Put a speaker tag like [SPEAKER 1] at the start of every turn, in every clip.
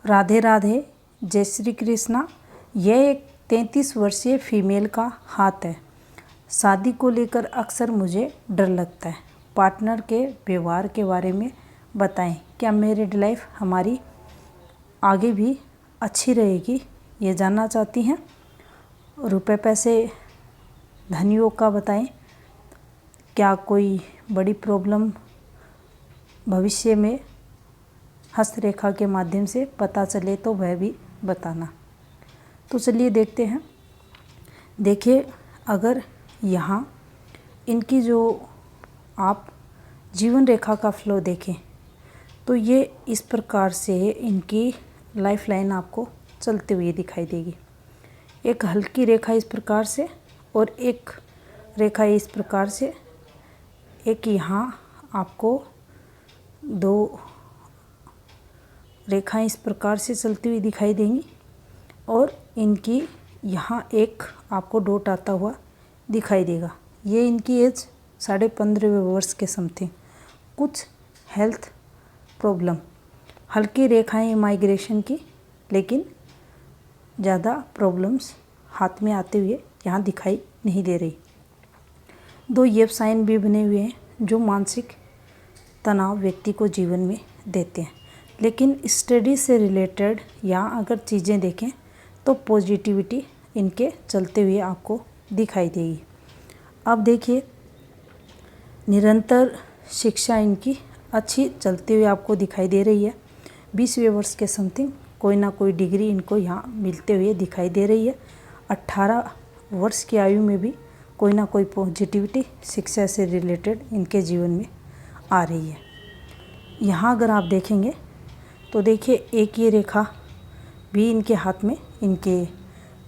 [SPEAKER 1] राधे राधे, जय श्री कृष्णा। यह एक 33 वर्षीय फीमेल का हाथ है। शादी को लेकर अक्सर मुझे डर लगता है। पार्टनर के व्यवहार के बारे में बताएं, क्या मैरिड लाइफ हमारी आगे भी अच्छी रहेगी, ये जानना चाहती हैं। रुपए पैसे धन योग का बताएं, क्या कोई बड़ी प्रॉब्लम भविष्य में हस्तरेखा के माध्यम से पता चले तो वह भी बताना। तो चलिए देखते हैं। देखिए, अगर यहाँ इनकी जो आप जीवन रेखा का फ्लो देखें तो ये इस प्रकार से इनकी लाइफ लाइन आपको चलते हुए दिखाई देगी। एक हल्की रेखा इस प्रकार से और एक रेखा इस प्रकार से, एक यहाँ आपको दो रेखाएं इस प्रकार से चलती हुई दिखाई देंगी और इनकी यहाँ एक आपको डॉट आता हुआ दिखाई देगा। ये इनकी एज 15.5 वर्ष के समथिंग। कुछ हेल्थ प्रॉब्लम, हल्की रेखाएं माइग्रेशन की, लेकिन ज़्यादा प्रॉब्लम्स हाथ में आते हुए यहाँ दिखाई नहीं दे रही। 2 येव साइन भी बने हुए हैं जो मानसिक तनाव व्यक्ति को जीवन में देते हैं, लेकिन स्टडी से रिलेटेड या अगर चीज़ें देखें तो पॉजिटिविटी इनके चलते हुए आपको दिखाई देगी। अब देखिए, निरंतर शिक्षा इनकी अच्छी चलती हुई आपको दिखाई दे रही है। 20वें वर्ष के समथिंग कोई ना कोई डिग्री इनको यहाँ मिलते हुए दिखाई दे रही है। 18 वर्ष की आयु में भी कोई ना कोई पॉजिटिविटी शिक्षा से रिलेटेड इनके जीवन में आ रही है। यहाँ अगर आप देखेंगे तो देखिए, एक ये रेखा भी इनके हाथ में, इनके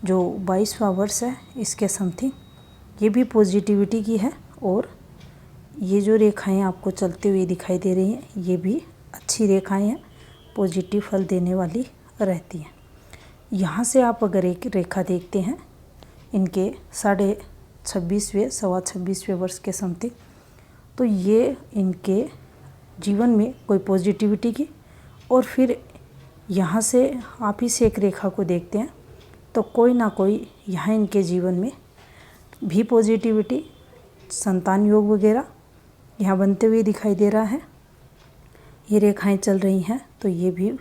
[SPEAKER 1] जो 22वां वर्ष है इसके समथिंग, ये भी पॉजिटिविटी की है। और ये जो रेखाएं आपको चलते हुए दिखाई दे रही हैं, ये भी अच्छी रेखाएं हैं, पॉजिटिव फल देने वाली रहती हैं। यहाँ से आप अगर एक रेखा देखते हैं इनके 26वें 26वें वर्ष के समथिंग, तो ये इनके जीवन में कोई पॉजिटिविटी की, और फिर यहाँ से आप इस एक रेखा को देखते हैं तो कोई ना कोई यहाँ इनके जीवन में भी पॉजिटिविटी, संतान योग वगैरह यहाँ बनते हुए दिखाई दे रहा है। ये रेखाएं चल रही हैं तो ये भी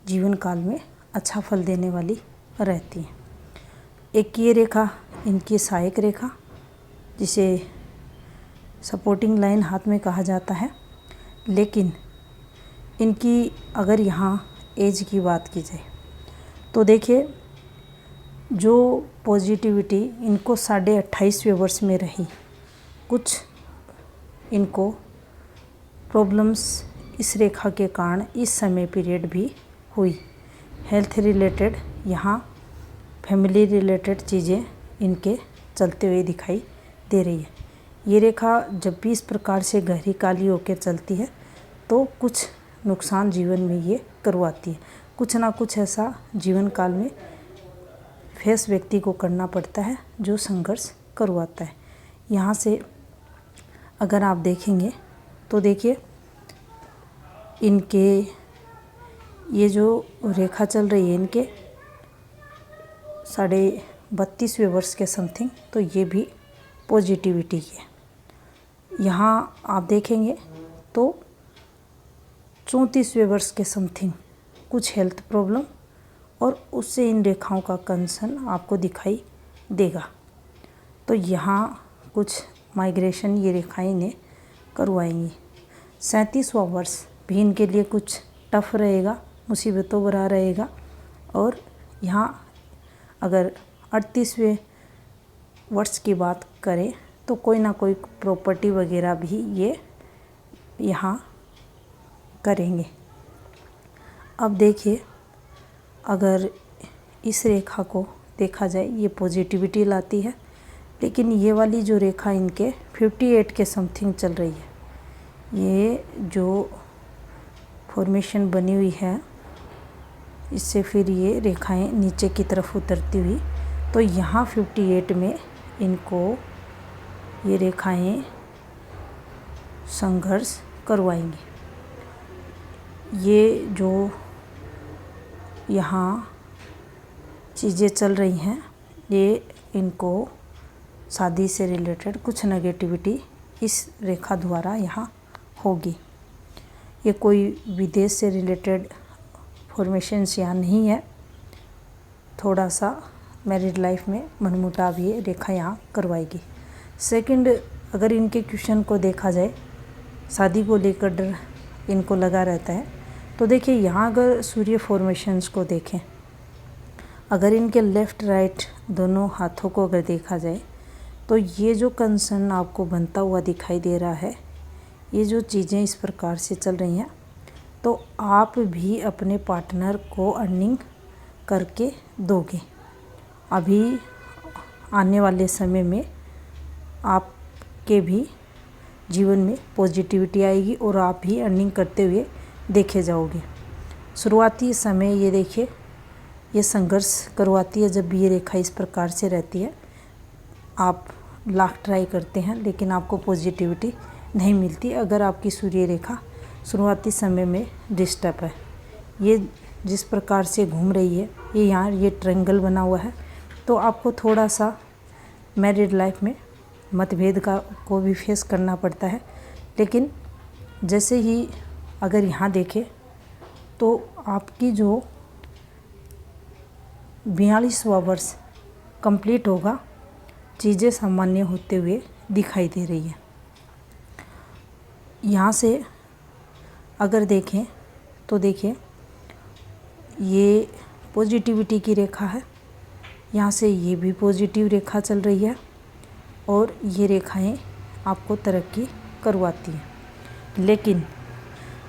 [SPEAKER 1] जीवन काल में अच्छा फल देने वाली रहती हैं। एक ये रेखा इनकी सहायक रेखा, जिसे सपोर्टिंग लाइन हाथ में कहा जाता है, लेकिन इनकी अगर यहाँ एज की बात की जाए तो देखिए, जो पॉजिटिविटी इनको 28वें वर्ष में रही, कुछ इनको प्रॉब्लम्स इस रेखा के कारण इस समय पीरियड भी हुई। हेल्थ रिलेटेड, यहाँ फैमिली रिलेटेड चीज़ें इनके चलते हुए दिखाई दे रही है। ये रेखा जब भी इस प्रकार से गहरी काली होकर चलती है तो कुछ नुकसान जीवन में ये करवाती है। कुछ ना कुछ ऐसा जीवन काल में फेस व्यक्ति को करना पड़ता है जो संघर्ष करवाता है। यहाँ से अगर आप देखेंगे तो देखिए, इनके ये जो रेखा चल रही है इनके 32.5वें वर्ष के समथिंग, तो ये भी पॉजिटिविटी की है। यहाँ आप देखेंगे तो 34वें वर्ष के समथिंग कुछ हेल्थ प्रॉब्लम, और उससे इन रेखाओं का कंसर्न आपको दिखाई देगा। तो यहाँ कुछ माइग्रेशन ये रेखाएं इन्हें करवाएंगी। 37वां वर्ष भी इनके लिए कुछ टफ रहेगा, मुसीबतों भरा रहेगा। और यहाँ अगर 38वें वर्ष की बात करें तो कोई ना कोई प्रॉपर्टी वगैरह भी ये यहाँ करेंगे। अब देखिए, अगर इस रेखा को देखा जाए, ये पॉजिटिविटी लाती है, लेकिन ये वाली जो रेखा इनके 58 के समथिंग चल रही है, ये जो फॉर्मेशन बनी हुई है, इससे फिर ये रेखाएं नीचे की तरफ उतरती हुई, तो यहाँ 58 में इनको ये रेखाएं संघर्ष करवाएंगी। ये जो यहाँ चीज़ें चल रही हैं, ये इनको शादी से रिलेटेड कुछ नेगेटिविटी इस रेखा द्वारा यहाँ होगी। ये कोई विदेश से रिलेटेड फॉर्मेशंस यहाँ नहीं है। थोड़ा सा मैरिड लाइफ में मनमुटाव ये रेखा यहाँ करवाएगी। सेकंड, अगर इनके क्वेश्चन को देखा जाए, शादी को लेकर डर इनको लगा रहता है, तो देखिए यहाँ अगर सूर्य फॉर्मेशंस को देखें, अगर इनके लेफ़्ट राइट दोनों हाथों को अगर देखा जाए, तो ये जो कंसर्न आपको बनता हुआ दिखाई दे रहा है, ये जो चीज़ें इस प्रकार से चल रही हैं, तो आप भी अपने पार्टनर को अर्निंग करके दोगे। अभी आने वाले समय में आपके भी जीवन में पॉजिटिविटी आएगी और आप भी अर्निंग करते हुए देखे जाओगे। शुरुआती समय ये देखिए, ये संघर्ष करवाती है। जब भी ये रेखा इस प्रकार से रहती है, आप लाख ट्राई करते हैं लेकिन आपको पॉजिटिविटी नहीं मिलती। अगर आपकी सूर्य रेखा शुरुआती समय में डिस्टर्ब है, ये जिस प्रकार से घूम रही है, ये यहाँ ये ट्रायंगल बना हुआ है, तो आपको थोड़ा सा मैरिड लाइफ में मतभेद को भी फेस करना पड़ता है। लेकिन जैसे ही अगर यहाँ देखें, तो आपकी जो 42वां वर्ष कंप्लीट होगा, चीज़ें सामान्य होते हुए दिखाई दे रही है। यहाँ से अगर देखें तो देखिए, ये पॉजिटिविटी की रेखा है, यहाँ से ये भी पॉजिटिव रेखा चल रही है और ये रेखाएं आपको तरक्की करवाती हैं। लेकिन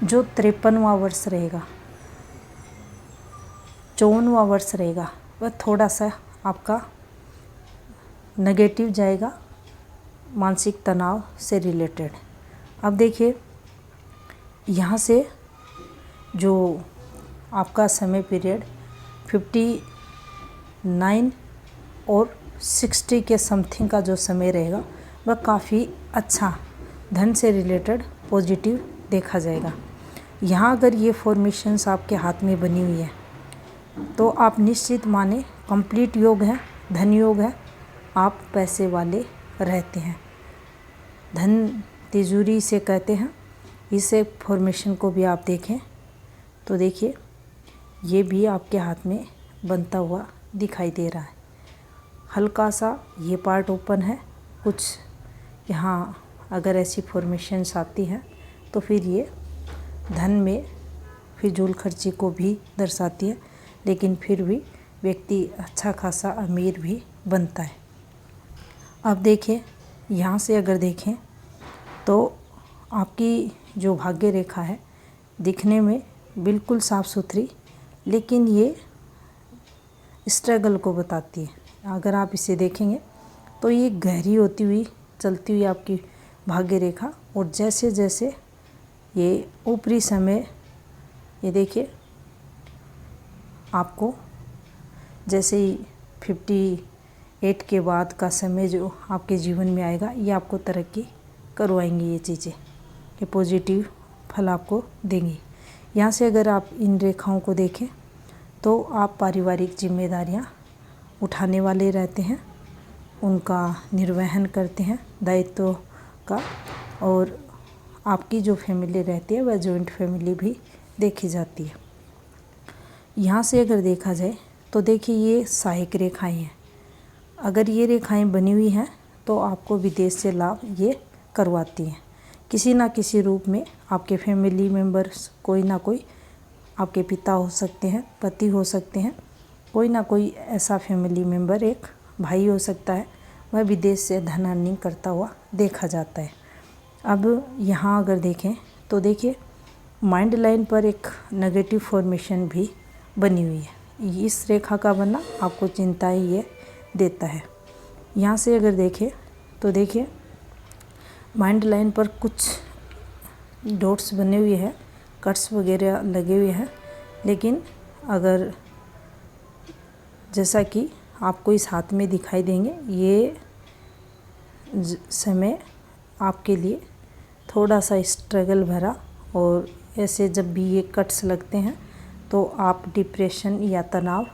[SPEAKER 1] जो 53वां वर्ष रहेगा, 54वां वर्ष रहेगा, वह थोड़ा सा आपका नेगेटिव जाएगा, मानसिक तनाव से रिलेटेड। अब देखिए, यहाँ से जो आपका समय पीरियड 59 और 60 के समथिंग का जो समय रहेगा, वह काफ़ी अच्छा धन से रिलेटेड पॉजिटिव देखा जाएगा। यहाँ अगर ये फॉर्मेशंस आपके हाथ में बनी हुई है, तो आप निश्चित माने कंप्लीट योग है, धन योग है, आप पैसे वाले रहते हैं। धन तिजोरी से कहते हैं। इसे फॉर्मेशन को भी आप देखें तो देखिए, ये भी आपके हाथ में बनता हुआ दिखाई दे रहा है। हल्का सा ये पार्ट ओपन है। कुछ यहाँ अगर ऐसी फॉर्मेशंस आती हैं तो फिर ये धन में फिजूल खर्ची को भी दर्शाती है, लेकिन फिर भी व्यक्ति अच्छा खासा अमीर भी बनता है। अब देखिए, यहाँ से अगर देखें तो आपकी जो भाग्य रेखा है दिखने में बिल्कुल साफ़ सुथरी, लेकिन ये स्ट्रगल को बताती है। अगर आप इसे देखेंगे तो ये गहरी होती हुई चलती हुई आपकी भाग्य रेखा, और जैसे जैसे ये ऊपरी समय, ये देखिए आपको जैसे ही 58 के बाद का समय जो आपके जीवन में आएगा, ये आपको तरक्की करवाएंगी। ये चीज़ें ये पॉजिटिव फल आपको देंगी। यहाँ से अगर आप इन रेखाओं को देखें तो आप पारिवारिक जिम्मेदारियाँ उठाने वाले रहते हैं, उनका निर्वहन करते हैं दायित्व का, और आपकी जो फैमिली रहती है वह जॉइंट फैमिली भी देखी जाती है। यहाँ से अगर देखा जाए तो देखिए, ये सहायक रेखाएं हैं। अगर ये रेखाएं बनी हुई हैं तो आपको विदेश से लाभ ये करवाती हैं। किसी ना किसी रूप में आपके फैमिली मेम्बर्स, कोई ना कोई आपके पिता हो सकते हैं, पति हो सकते हैं, कोई ना कोई ऐसा फैमिली मेम्बर, एक भाई हो सकता है, वह विदेश से धन अर्निंग करता हुआ देखा जाता है। अब यहाँ अगर देखें तो देखिए, माइंड लाइन पर एक नेगेटिव फॉर्मेशन भी बनी हुई है। इस रेखा का बनना आपको चिंता ही ये देता है। यहाँ से अगर देखें तो देखिए, माइंड लाइन पर कुछ डॉट्स बने हुए हैं, कट्स वगैरह लगे हुए हैं, लेकिन अगर जैसा कि आपको इस हाथ में दिखाई देंगे, ये समय आपके लिए थोड़ा सा स्ट्रगल भरा, और ऐसे जब भी ये कट्स लगते हैं तो आप डिप्रेशन या तनाव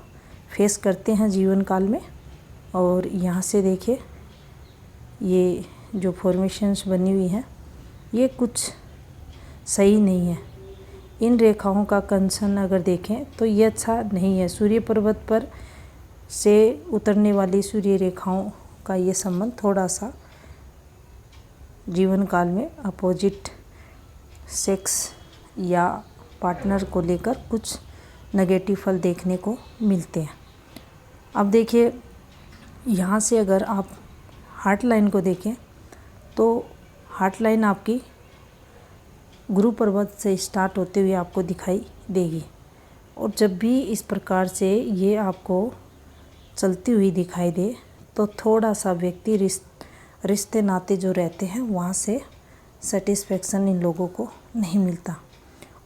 [SPEAKER 1] फेस करते हैं जीवन काल में। और यहाँ से देखिए ये जो फॉर्मेशंस बनी हुई हैं ये कुछ सही नहीं है। इन रेखाओं का कंसर्न अगर देखें तो ये अच्छा नहीं है। सूर्य पर्वत पर से उतरने वाली सूर्य रेखाओं का ये संबंध थोड़ा सा जीवन काल में अपोजिट सेक्स या पार्टनर को लेकर कुछ नेगेटिव फल देखने को मिलते हैं। अब देखिए यहाँ से अगर आप हार्ट लाइन को देखें तो हार्ट लाइन आपकी गुरु पर्वत से स्टार्ट होते हुए आपको दिखाई देगी। और जब भी इस प्रकार से ये आपको चलती हुई दिखाई दे तो थोड़ा सा व्यक्ति रिश्ते नाते जो रहते हैं वहाँ से सेटिस्फेक्शन इन लोगों को नहीं मिलता।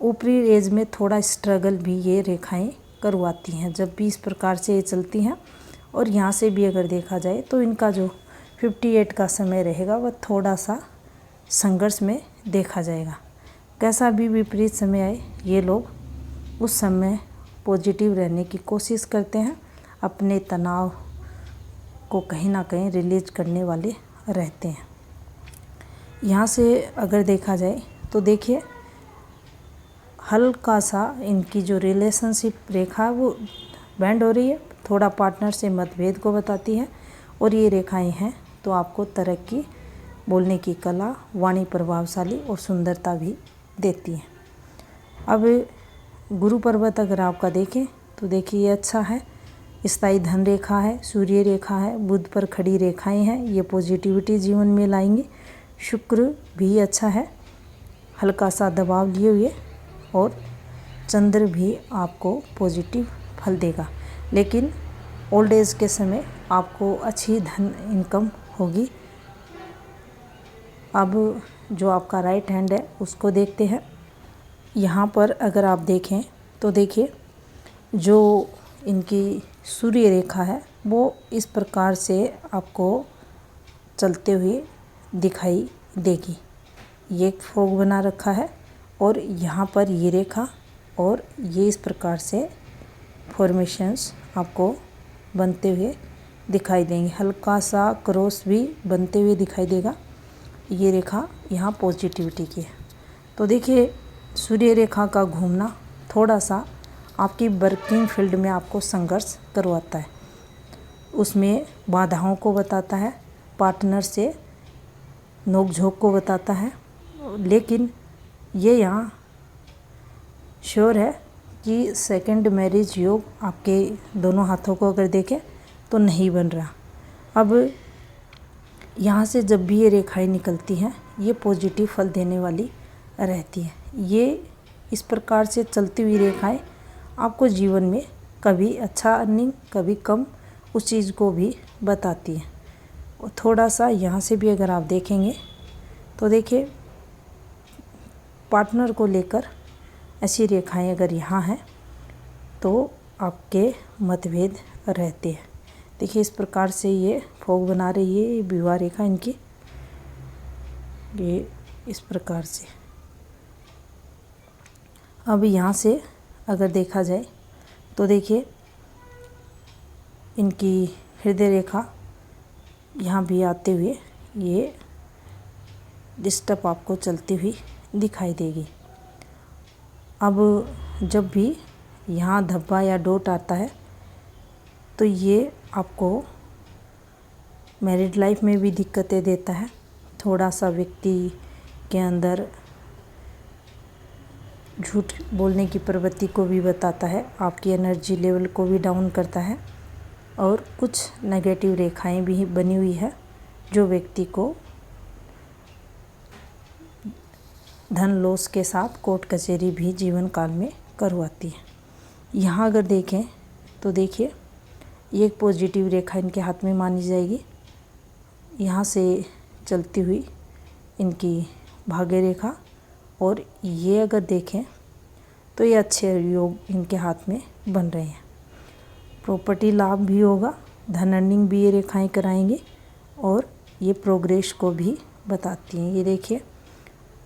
[SPEAKER 1] ऊपरी एज में थोड़ा स्ट्रगल भी ये रेखाएं करवाती हैं जब भी इस प्रकार से ये चलती हैं। और यहाँ से भी अगर देखा जाए तो इनका जो 58 का समय रहेगा वह थोड़ा सा संघर्ष में देखा जाएगा। कैसा भी विपरीत समय आए ये लोग उस समय पॉजिटिव रहने की कोशिश करते हैं, अपने तनाव को कहीं ना कहीं रिलीज करने वाले रहते हैं। यहाँ से अगर देखा जाए तो देखिए हल्का सा इनकी जो रिलेशनशिप रेखा है वो बैंड हो रही है, थोड़ा पार्टनर से मतभेद को बताती है। और ये रेखाएं हैं तो आपको तरक्की, बोलने की कला, वाणी प्रभावशाली और सुंदरता भी देती हैं। अब गुरु पर्वत अगर आपका देखें तो देखिए ये अच्छा है, स्थायी धन रेखा है, सूर्य रेखा है, बुध पर खड़ी रेखाएं हैं, ये पॉजिटिविटी जीवन में लाएंगे। शुक्र भी अच्छा है, हल्का सा दबाव लिए हुए, और चंद्र भी आपको पॉजिटिव फल देगा। लेकिन ओल्ड एज के समय आपको अच्छी धन इनकम होगी। अब जो आपका राइट हैंड है उसको देखते हैं। यहाँ पर अगर आप देखें तो देखिए जो इनकी सूर्य रेखा है वो इस प्रकार से आपको चलते हुए दिखाई देगी। ये एक फोग बना रखा है और यहाँ पर ये रेखा और ये इस प्रकार से फॉर्मेशंस आपको बनते हुए दिखाई देंगे। हल्का सा क्रॉस भी बनते हुए दिखाई देगा। ये रेखा यहाँ पॉजिटिविटी की है। तो देखिए सूर्य रेखा का घूमना थोड़ा सा आपकी वर्किंग फील्ड में आपको संघर्ष करवाता है, उसमें बाधाओं को बताता है, पार्टनर से नोक-झोंक को बताता है। लेकिन ये यहाँ श्योर है कि सेकंड मैरिज योग आपके दोनों हाथों को अगर देखें तो नहीं बन रहा। अब यहाँ से जब भी ये रेखाएं निकलती हैं ये पॉजिटिव फल देने वाली रहती है। ये इस प्रकार से चलती हुई रेखाएं आपको जीवन में कभी अच्छा अर्निंग कभी कम उस चीज़ को भी बताती हैं। और थोड़ा सा यहाँ से भी अगर आप देखेंगे तो देखिए पार्टनर को लेकर ऐसी रेखाएं अगर यहाँ हैं तो आपके मतभेद रहते हैं। देखिए इस प्रकार से ये फोग बना रही है, ये विवाह रेखा इनकी, ये इस प्रकार से। अब यहाँ से अगर देखा जाए तो देखिए इनकी हृदय रेखा यहाँ भी आते हुए ये डिस्टर्ब आपको चलती हुई दिखाई देगी। अब जब भी यहाँ धब्बा या डॉट आता है तो ये आपको मैरिड लाइफ में भी दिक्कतें देता है। थोड़ा सा व्यक्ति के अंदर झूठ बोलने की प्रवृत्ति को भी बताता है, आपकी एनर्जी लेवल को भी डाउन करता है। और कुछ नेगेटिव रेखाएं भी बनी हुई है जो व्यक्ति को धन लॉस के साथ कोर्ट कचहरी भी जीवन काल में करवाती है। यहाँ अगर देखें तो देखिए ये एक पॉजिटिव रेखा इनके हाथ में मानी जाएगी। यहाँ से चलती हुई इनकी भाग्य रेखा, और ये अगर देखें तो ये अच्छे योग इनके हाथ में बन रहे हैं। प्रॉपर्टी लाभ भी होगा, धन अर्निंग भी ये रेखाएं कराएंगी और ये प्रोग्रेस को भी बताती हैं। ये देखिए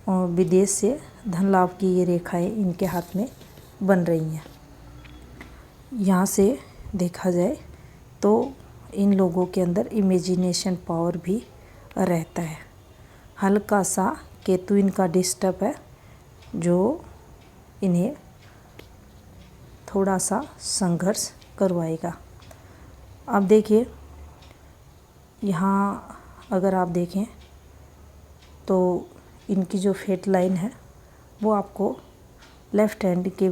[SPEAKER 1] और विदेश से धन लाभ की ये रेखाएं इनके हाथ में बन रही हैं। यहाँ से देखा जाए तो इन लोगों के अंदर इमेजिनेशन पावर भी रहता है। हल्का सा केतु इनका डिस्टर्ब है जो इन्हें थोड़ा सा संघर्ष करवाएगा। अब देखिए यहाँ अगर आप देखें तो इनकी जो फेट लाइन है वो आपको लेफ़्ट हैंड के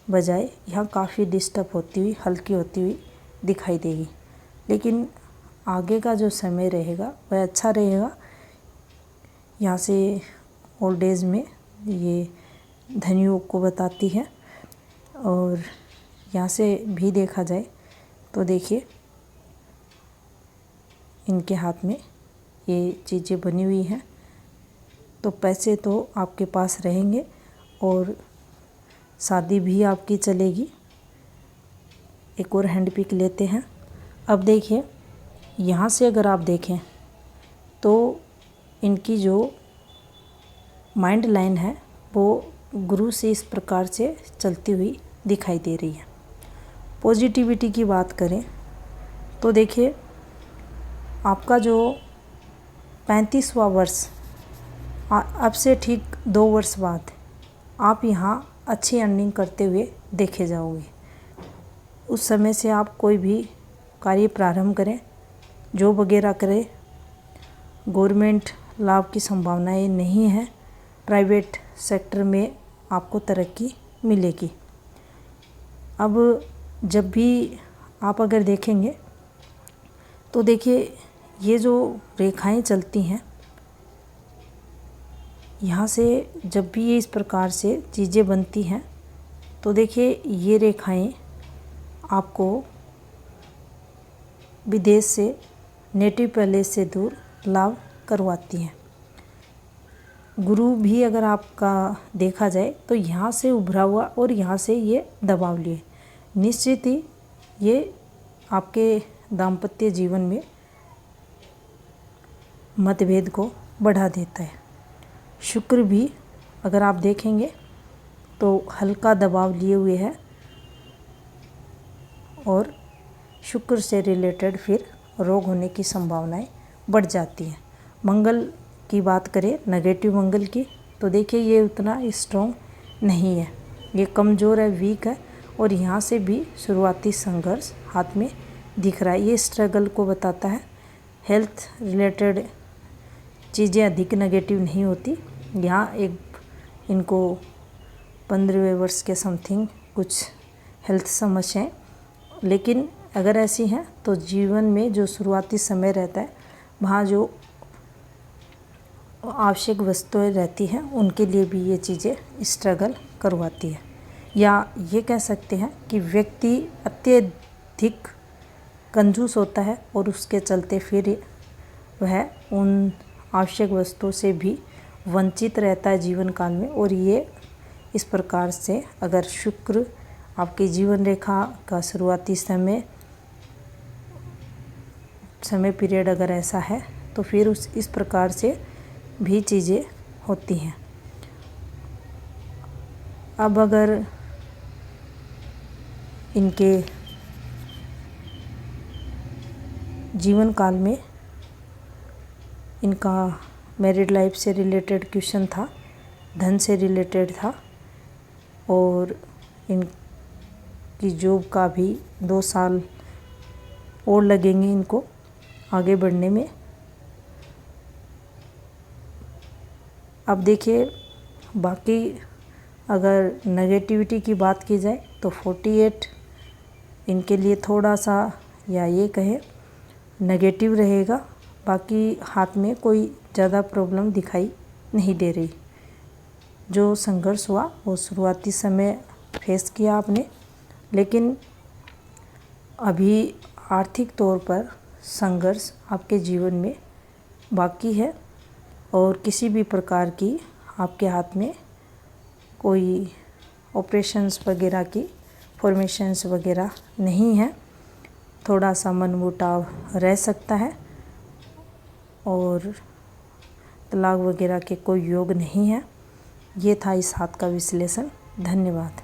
[SPEAKER 1] बजाय यहाँ काफ़ी डिस्टर्ब होती हुई, हल्की होती हुई दिखाई देगी। लेकिन आगे का जो समय रहेगा वह अच्छा रहेगा। यहाँ से ओल्ड एज में ये धनियोग को बताती है। और यहाँ से भी देखा जाए तो देखिए इनके हाथ में ये चीज़ें बनी हुई हैं, तो पैसे तो आपके पास रहेंगे और शादी भी आपकी चलेगी। एक और हैंड पिक लेते हैं। अब देखिए यहाँ से अगर आप देखें तो इनकी जो माइंड लाइन है वो गुरु से इस प्रकार से चलती हुई दिखाई दे रही है। पॉजिटिविटी की बात करें तो देखिए आपका जो 35वां वर्ष अब से ठीक 2 वर्ष बाद आप यहाँ अच्छी अर्निंग करते हुए देखे जाओगे। उस समय से आप कोई भी कार्य प्रारंभ करें, जॉब वगैरह करें, गवर्नमेंट लाभ की संभावनाएं नहीं है, प्राइवेट सेक्टर में आपको तरक्की मिलेगी। अब जब भी आप अगर देखेंगे तो देखिए ये जो रेखाएं चलती हैं यहाँ से जब भी ये इस प्रकार से चीज़ें बनती हैं तो देखिए ये रेखाएं आपको विदेश से, नेटिव पैलेस से दूर लाभ करवाती हैं। गुरु भी अगर आपका देखा जाए तो यहाँ से उभरा हुआ और यहाँ से ये दबाव लिए, निश्चित ही ये आपके दाम्पत्य जीवन में मतभेद को बढ़ा देता है। शुक्र भी अगर आप देखेंगे तो हल्का दबाव लिए हुए है और शुक्र से रिलेटेड फिर रोग होने की संभावनाएं बढ़ जाती हैं। मंगल की बात करें, नेगेटिव मंगल की, तो देखिए ये उतना स्ट्रॉन्ग नहीं है, ये कमज़ोर है, वीक है। और यहाँ से भी शुरुआती संघर्ष हाथ में दिख रहा है, ये स्ट्रगल को बताता है। हेल्थ रिलेटेड चीज़ें अधिक नेगेटिव नहीं होती। यहाँ एक इनको 15वें वर्ष के समथिंग कुछ हेल्थ समस्याएं, लेकिन अगर ऐसी हैं तो जीवन में जो शुरुआती समय रहता है वहाँ जो आवश्यक वस्तुएं रहती हैं उनके लिए भी ये चीज़ें स्ट्रगल करवाती है। या ये कह सकते हैं कि व्यक्ति अत्यधिक कंजूस होता है और उसके चलते फिर वह उन आवश्यक वस्तुओं से भी वंचित रहता है जीवन काल में। और ये इस प्रकार से अगर शुक्र आपकी जीवन रेखा का शुरुआती समय पीरियड अगर ऐसा है तो फिर इस प्रकार से भी चीज़ें होती हैं। अब अगर इनके जीवन काल में इनका मैरिड लाइफ से रिलेटेड क्वेश्चन था, धन से रिलेटेड था और इनकी जॉब का भी 2 साल और लगेंगे इनको आगे बढ़ने में। अब देखिए बाकी अगर नेगेटिविटी की बात की जाए तो 48 इनके लिए थोड़ा सा या ये कहे नेगेटिव रहेगा। बाकी हाथ में कोई ज़्यादा प्रॉब्लम दिखाई नहीं दे रही। जो संघर्ष हुआ वो शुरुआती समय फेस किया आपने, लेकिन अभी आर्थिक तौर पर संघर्ष आपके जीवन में बाकी है और किसी भी प्रकार की आपके हाथ में कोई ऑपरेशंस वगैरह की फॉर्मेशंस वगैरह नहीं है। थोड़ा सा मनमुटाव रह सकता है और तलाक वगैरह के कोई योग नहीं है। ये था इस हाथ का विश्लेषण। धन्यवाद।